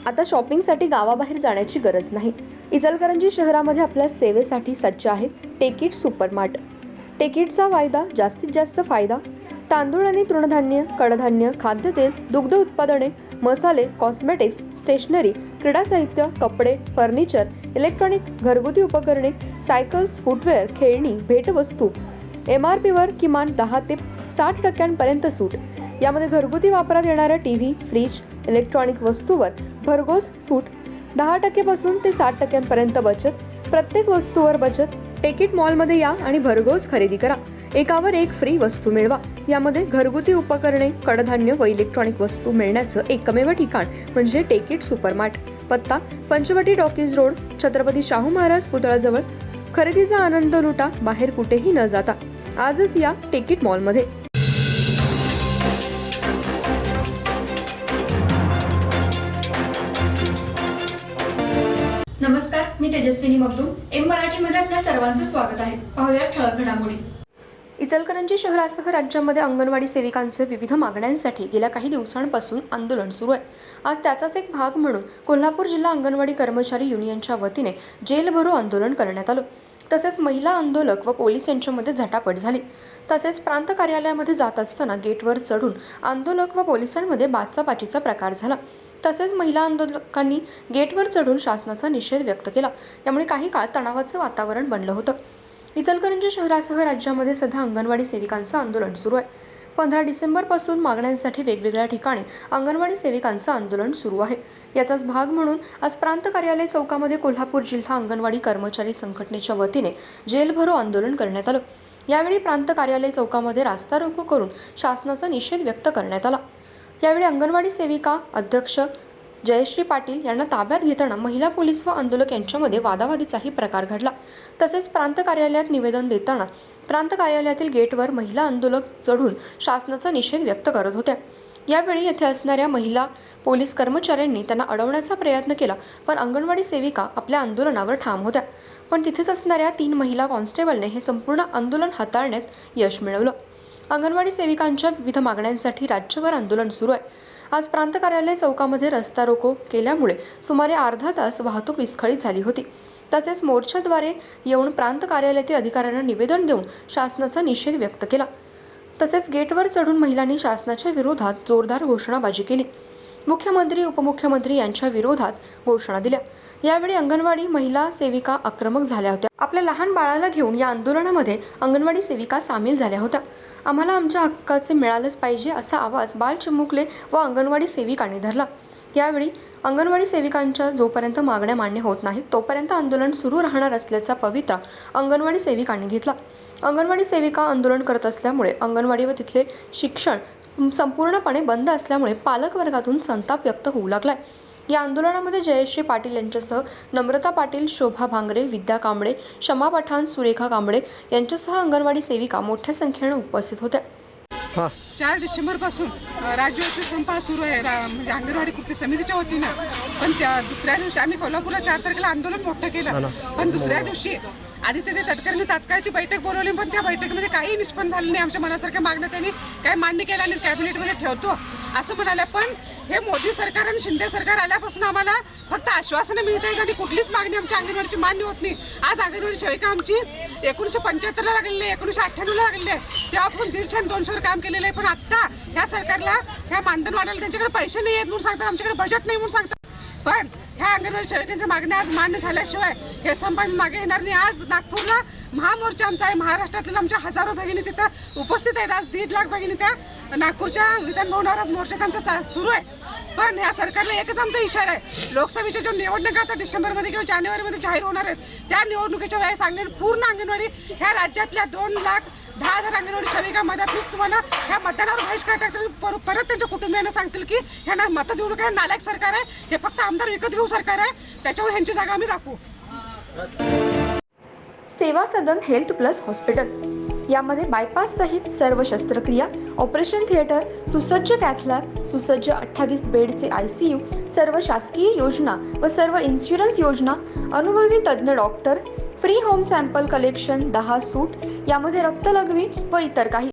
आता शॉपिंगसाठी गावाबाहेर जाण्याची गरज नाही। इचलकरंजी शहरामध्ये आपल्या सेवेसाठी सज्ज आहे टेकिट सुपरमार्ट। टेकिटचा वायदा जास्तीत जास्त फायदा। तांदूळ आणि तृणधान्य, कडधान्य, खाद्यतेल, दुग्ध उत्पादने, मसाले, कॉस्मेटिक्स, स्टेशनरी, क्रीडा साहित्य, कपडे, फर्निचर, इलेक्ट्रॉनिक, घरगुती उपकरणे, सायकल्स, फुटवेअर, खेळणी, भेटवस्तू, MRP वर किमान 10 ते 60% सूट। यामध्ये घरगुती वापरात येणाऱ्या टीव्ही, फ्रीज, इलेक्ट्रॉनिक वस्तूवर भरघोस सूट। 10% पासून ते 60% बचत। प्रत्येक वस्तूवर बचत। टेकिट मॉलमध्ये या आणि भरघोस खरेदी करा। एकावर एक फ्री वस्तू मिळवा। यामध्ये घरगुती उपकरणे, कडधान्य व इलेक्ट्रॉनिक वस्तू मिळण्याचं एकमेव ठिकाण म्हणजे टेकिट सुपरमार्ट। पत्ता पंचवटी टॉकीज रोड, छत्रपती शाहू महाराज पुतळ्याजवळ। खरेदीचा आनंद लुटा, बाहेर कुठेही न जाता। आजच या टेकिट मॉलमध्ये। नमस्कार, मी तेजस्विनी मगदूम। एम मराठीमध्ये आपल्या सर्वांचं स्वागत आहे। पाहूया ठळक घडामोडी। इचलकरंजी शहरासह राज्यामध्ये अंगणवाडी सेविकांचे विविध मागण्यांसाठी गेल्या काही दिवसांपासून आंदोलन सुरू आहे। आज त्याचाच एक भाग म्हणून कोल्हापूर जिल्हा अंगणवाडी कर्मचारी युनियनच्या वतीने जेल भरो आंदोलन करण्यात आलं। तसेच महिला आंदोलक व पोलीस यांच्यामध्ये झटापट झाली। तसेच प्रांत कार्यालयामध्ये जात असताना गेटवर चढून आंदोलक व पोलिसांमध्ये बाचाबाचीचा प्रकार झाला। तसेच महिला आंदोलकांनी गेटवर चढून शासनाचा निषेध व्यक्त केला। यामुळे काही काळ तणावाचं वातावरण बनलं होतं। इचलकरंजी शहरासह राज्यामध्ये सध्या अंगणवाडी सेविकांचं आंदोलन सुरू आहे। 15 डिसेंबरपासून मागण्यांसाठी वेगवेगळ्या ठिकाणी अंगणवाडी सेविकांचं आंदोलन सुरू आहे। याचाच भाग म्हणून आज प्रांत कार्यालय चौकामध्ये कोल्हापूर जिल्हा अंगणवाडी कर्मचारी संघटनेच्या वतीने जेल भरो आंदोलन करण्यात आलं। यावेळी प्रांत कार्यालय चौकामध्ये रास्ता रोको करून शासनाचा निषेध व्यक्त करण्यात आला। यावेळी अंगणवाडी सेविका अध्यक्ष जयश्री पाटील यांना ताब्यात घेताना महिला पोलीस व आंदोलक यांच्यामध्ये वादावादीचाही प्रकार घडला। तसेच प्रांत कार्यालयात निवेदन देताना प्रांत कार्यालयातील गेटवर महिला आंदोलक चढून शासनाचा निषेध व्यक्त करत होत्या। यावेळी येथे असणाऱ्या महिला पोलीस कर्मचाऱ्यांनी त्यांना अडवण्याचा प्रयत्न केला, पण अंगणवाडी सेविका आपल्या आंदोलनावर ठाम होत्या। पण तिथेच असणाऱ्या 3 महिला कॉन्स्टेबलने हे संपूर्ण आंदोलन हाताळण्यात यश मिळवलं। अंगणवाडी सेविकांच्या विविध मागण्यांसाठी राज्यभर आंदोलन सुरू आहे। आज प्रांत कार्यालय चौकामध्ये रस्ता रोको केल्यामुळे सुमारे अर्धा तास वाहतूक विस्कळीत झाली होती। तसेच मोर्चाद्वारे येऊन प्रांत कार्यालयातील अधिकाऱ्यांना निवेदन देऊन शासनाचा निषेध व्यक्त केला। तसेच गेटवर चढून महिलांनी शासनाच्या विरोधात जोरदार घोषणाबाजी केली। मुख्यमंत्री, उपमुख्यमंत्री यांच्या विरोधात घोषणा दिल्या। यावेळी अंगणवाडी महिला सेविका आक्रमक झाल्या होत्या। आपल्या लहान बाळाला घेऊन या आंदोलनामध्ये अंगणवाडी सेविका सामील झाल्या होत्या। आम्हाला आमच्या हक्काचे मिळालंच पाहिजे असा आवाज बाळ चिमुकले व अंगणवाडी सेविकांनी धरला। यावेळी अंगणवाडी सेविकांच्या जोपर्यंत मागण्या मान्य होत नाहीत तोपर्यंत आंदोलन सुरू राहणार असल्याचा पवित्रा अंगणवाडी सेविकांनी घेतला। अंगणवाडी सेविका आंदोलन करत असल्यामुळे अंगणवाडी व तिथले शिक्षण संपूर्णपणे बंद असल्यामुळे पालक वर्गातून संताप व्यक्त होऊ लागलाय। या आंदोलनामध्ये जयश्री पाटील यांच्यासह नम्रता पाटील, शोभा भांगरे, विद्या कांबळे, शमा पठाण, सुरेखा कांबळे यांच्यासह अंगणवाडी सेविका मोठ्या संख्येने उपस्थित होत्या। 4 डिसेंबरपासून राज्यव्यापी संप सुरू आहे म्हणजे अंगणवाडी कृती समितीच्या वतीनं। पण त्या दुसऱ्या दिवशी आम्ही कोल्हापूरला 4 तारखेला आंदोलन मोठं केलं, पण दुसऱ्या दिवशी आदित्य तटकरेंनी तात्काळची बैठक बोलवली, पण त्या बैठकीमध्ये काही निष्पन्न झालं नाही। आमच्या मनासारख्या मागण्या त्यांनी काय मान्य केल्या आणि कॅबिनेटमध्ये ठेवतो असं म्हणाले। पण हे मोदी सरकार आणि शिंदे सरकार आल्यापासून आम्हाला फक्त आश्वासनं मिळत आहेत आणि कुठलीच मागणी आमच्या अंगणवाडीची मान्य होत नाही। आज अंगणवाडी सेविका आमची 1975ला लागलेली आहे, 1998ला लागलेली आहे, तेव्हापासून 150 आणि 200 काम केलेलं आहे। पण आता ह्या सरकारला ह्या मानधन वाढायला त्यांच्याकडे पैसे नाही आहेत म्हणून सांगतात, आमच्याकडे बजेट नाही म्हणून सांगतात। पण ह्या अंगणवाडी सेविकांच्या मागण्या आज मान्य झाल्याशिवाय हे संप आम्ही मागे येणार नाही। आज नागपूरला महामोर्चा आमचा आहे। महाराष्ट्रातील आमच्या हजारो भगिनी तिथं उपस्थित आहेत। आज 1.5 लाख भगिनी त्या नागपूरच्या विधान भवनावर आज मोर्चा त्यांचा सुरू आहे। पण ह्या सरकारला एकच आमचा इशारा आहे, लोकसभेच्या जो निवडणुका आता डिसेंबरमध्ये किंवा जानेवारीमध्ये जाहीर होणार आहेत त्या निवडणुकीच्या वेळेस पूर्ण अंगणवाडी ह्या राज्यातल्या 2,10,000 अंगणवाडी सेविका मदतनीस तुम्हाला ह्या मतदानावर बहिष्कार टाकतील। परत त्यांच्या कुटुंबियांना सांगतील की ह्यांना मतं देऊ नका, नालायक सरकार आहे, हे फक्त आमदार विकत घेऊ सरकार आहे, त्याच्यामुळे ह्यांची जागा आम्ही दाखवू। सेवा सदन हेल्थ प्लस हॉस्पिटल यामध्ये बायपास सहित सर्व शस्त्रक्रिया, ऑपरेशन थिएटर, सुसज्ज कॅथ लॅब, सुसज्ज 28 बेडचे ICU, सर्व शासकीय योजना व सर्व इन्शुरन्स योजना, अनुभवी तज्ज्ञ doctor, free home sample collection, 10 सूट, यामध्ये रक्तलघवी व इतर काही